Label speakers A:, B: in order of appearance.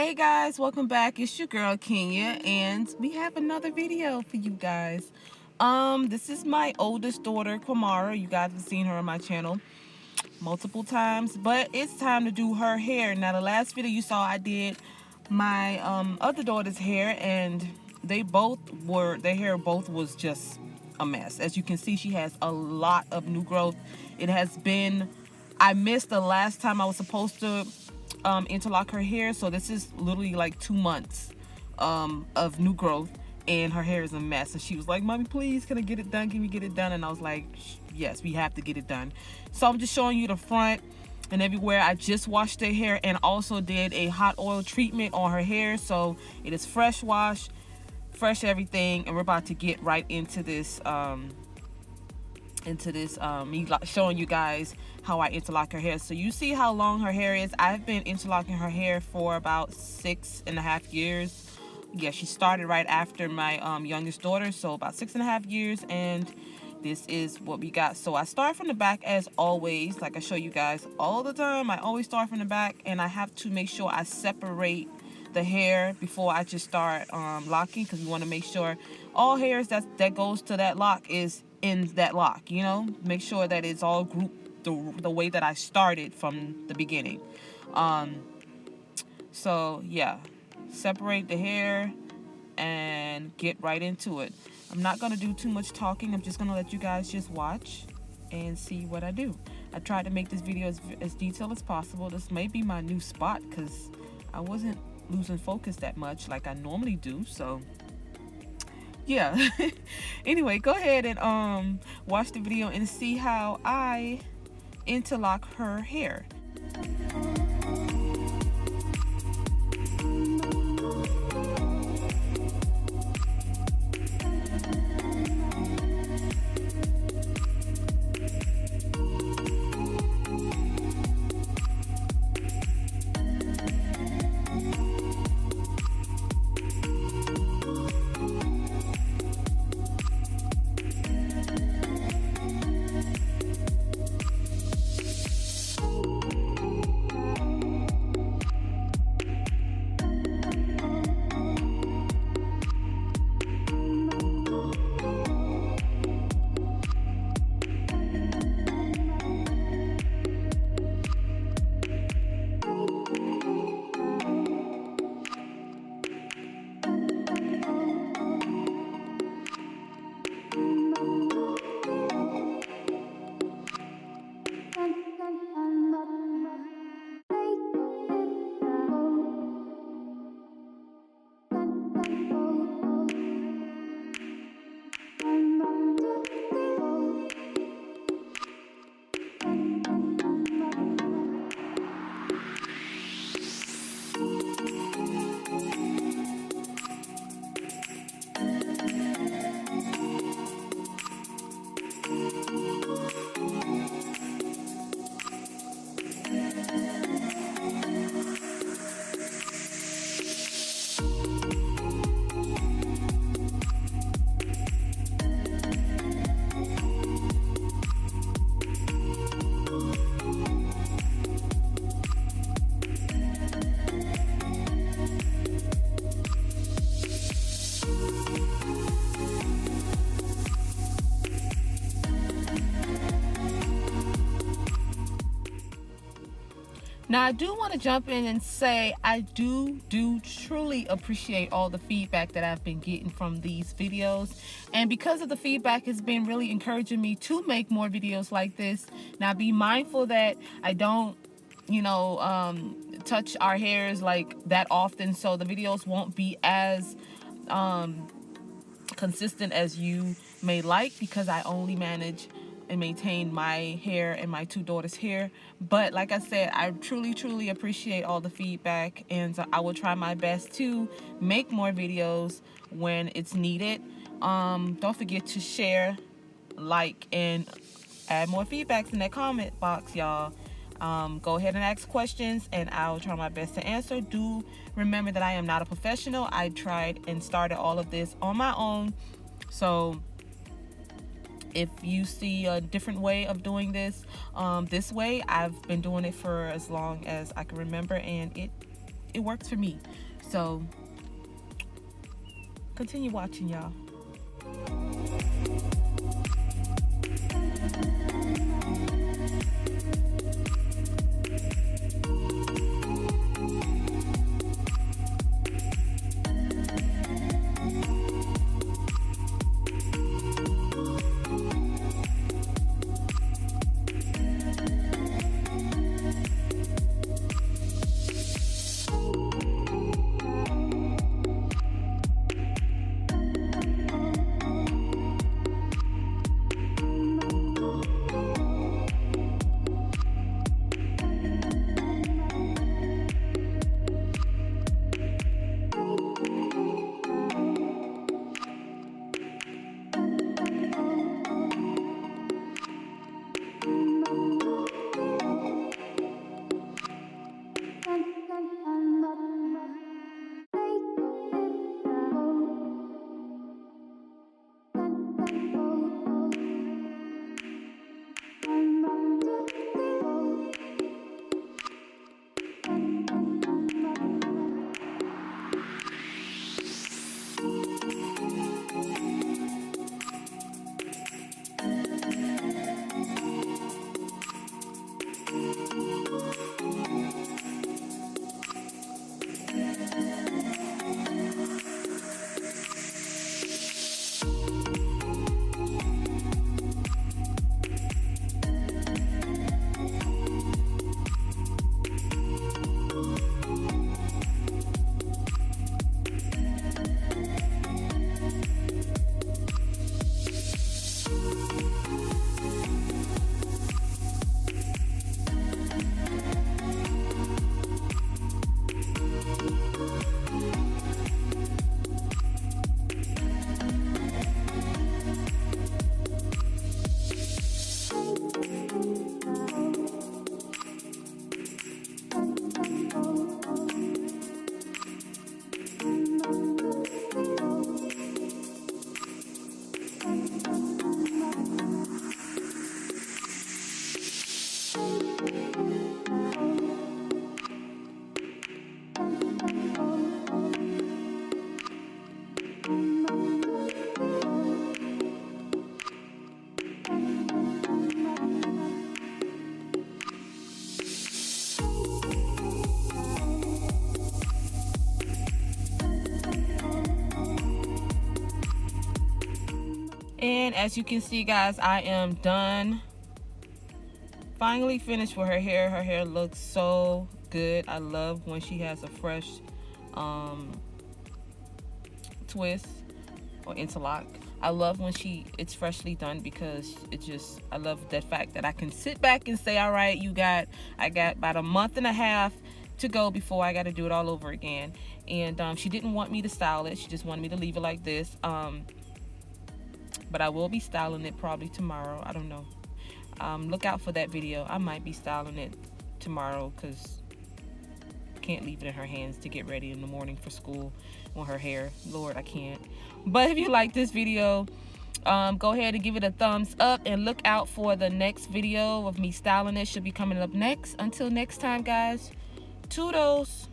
A: Hey guys, welcome back. It's your girl Kenya, and we have another video for you guys. This is my oldest daughter, Filmora. You guys have seen her on my channel multiple times, but it's time to do her hair. Now, the last video you saw, I did my other daughter's hair, and their hair both was just a mess. As you can see, she has a lot of new growth. It has been, I missed the last time I was supposed to interlock her hair, so this is literally like 2 months of new growth, and her hair is a mess. And she was like, "Mommy, please, can I get it done? Can we get it done?" And I was like, yes, we have to get it done. So I'm just showing you the front and everywhere. I just washed her hair and also did a hot oil treatment on her hair, so it is fresh wash, fresh everything, and we're about to get right into this me showing you guys how I interlock her hair. So you see how long her hair is. I've been interlocking her hair for about 6.5 years. Yeah, she started right after my youngest daughter, so about 6.5 years, and this is what we got. So I start from the back as always, like I show you guys all the time. I always start from the back, and I have to make sure I separate the hair before I just start locking, because we want to make sure all hairs that goes to that lock is in that lock, you know, make sure that it's all grouped the way that I started from the beginning. So yeah, separate the hair and get right into it. I'm not gonna do too much talking. I'm just gonna let you guys just watch and see what I do. I tried to make this video as detailed as possible. This may be my new spot because I wasn't losing focus that much like I normally do, so yeah. Anyway, go ahead and watch the video and see how I interlock her hair. Now, I do want to jump in and say I do truly appreciate all the feedback that I've been getting from these videos. And because of the feedback, it's been really encouraging me to make more videos like this. Now, be mindful that I don't, touch our hairs like that often, so the videos won't be as consistent as you may like, because I only manage and maintain my hair and my two daughters' hair. But like I said, I truly appreciate all the feedback, and so I will try my best to make more videos when it's needed. Don't forget to share, like, and add more feedbacks in that comment box, y'all. Go ahead and ask questions, and I'll try my best to answer. Do remember that I am not a professional. I tried and started all of this on my own, so if you see a different way of doing this way, I've been doing it for as long as I can remember, and it it works for me. So continue watching, y'all. And as you can see, guys, I am done. Finally finished with her hair. Her hair looks so good. I love when she has a fresh twist or interlock. I love when it's freshly done, because I love that fact that I can sit back and say, all right, I got about a month and a half to go before I got to do it all over again. And she didn't want me to style it. She just wanted me to leave it like this. But I will be styling it probably tomorrow. I don't know. Look out for that video. I might be styling it tomorrow, because I can't leave it in her hands to get ready in the morning for school on her hair. Lord, I can't. But if you like this video, go ahead and give it a thumbs up, and look out for the next video of me styling it. Should be coming up next. Until next time, guys, toodles.